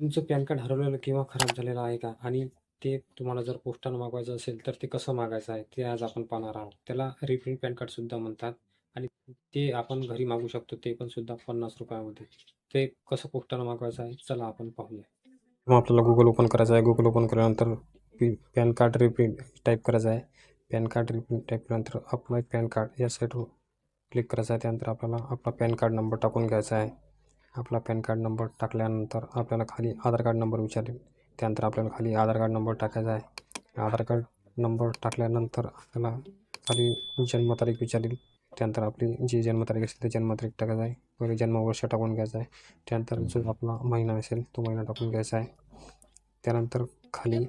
तुमचं pan card हरवलेलं किंवा खराब झालेलं आहे का? आणि ते तुम्हाला जर पोस्टानं मागवायचं असेल, तर ते कसं मागायचं आहे, ते आज आपण पाहणार आहोत. त्याला रिप्रिंट पॅन कार्डसुद्धा म्हणतात आणि ते आपण घरी मागवू शकतो, ते पण सुद्धा ₹50 मध्ये. ते कसं पोस्टानं मागवायचं आहे, चला आपण पाहूया. मग आपल्याला Google ओपन करायचं आहे. Google ओपन केल्यानंतर पॅन कार्ड रिप्रिंट टाईप करायचं आहे. पॅन कार्ड रिप्रिंट टाईप केल्यानंतर अप्लाय पॅन कार्ड या साईटवर क्लिक करायचं आहे. त्यानंतर आपल्याला आपला पॅन कार्ड नंबर टाकून घ्यायचा आहे. आपला पॅन कार्ड नंबर टाकल्यानंतर आपल्याला खाली आधार कार्ड नंबर विचारेल. त्यानंतर आपल्याला खाली आधार कार्ड नंबर टाकायचा आहे. आधार कार्ड नंबर टाकल्यानंतर आपल्याला खाली जन्मतारीख विचारेल. त्यानंतर आपली जी जन्मतारीख असेल ते जन्मतारीख टाकायचं आहे. पहिले जन्मवर्ष टाकून घ्यायचं आहे. त्यानंतर जो आपला महिना असेल तो महिना टाकून घ्यायचा आहे. त्यानंतर खाली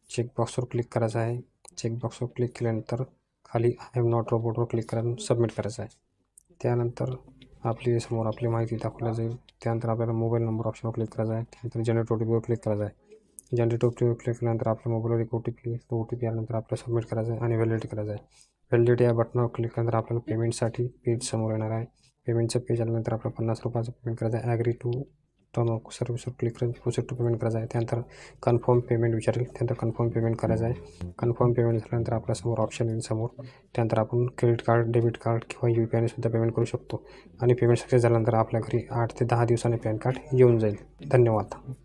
चेकबॉक्सवर क्लिक करायचं आहे. चेकबॉक्सवर क्लिक केल्यानंतर खाली आय एम नॉट रोबोटवर क्लिक करून सबमिट करायचं आहे. त्यानंतर आपली समोर आपली माहिती दाखवली जाईल. त्यानंतर आपल्याला मोबाईल नंबर ऑप्शनवर क्लिक करायचा आहे. त्यानंतर जनरेट OTPवर क्लिक करायचं आहे. जनरेट OTPवर क्लिक केल्यानंतर आपल्या मोबाईलवर एक OTP येईल. तो OTP आल्यानंतर आपल्याला सबमिट करायचं आहे आणि व्हॅलिडिटी करायचं आहे. व्हॅलिडिटी या बटनावर क्लिक केल्यानंतर आपल्याला पेमेंटसाठी पेज समोर येणार आहे. पेमेंटचं पेज आल्यानंतर आपल्याला ₹50चं पेमेंट करायचं आहे. ॲग्री टू टर्म ऑफ सर्व्हिसवर क्लिक करून प्रोसेस टू पेमेंट करायचं आहे. त्यानंतर कन्फर्म पेमेंट विचारेल. त्यानंतर कन्फर्म पेमेंट करायचं आहे. कन्फर्म पेमेंट झाल्यानंतर आपल्यासमोर ऑप्शन येईल समोर. त्यानंतर आपण क्रेडिट कार्ड, डेबिट कार्ड किंवा UPIने सुद्धा पेमेंट करू शकतो आणि पेमेंट सक्सेस झाल्यानंतर आपल्या घरी 8 ते 10 दिवसांनी पॅन कार्ड येऊन जाईल. धन्यवाद.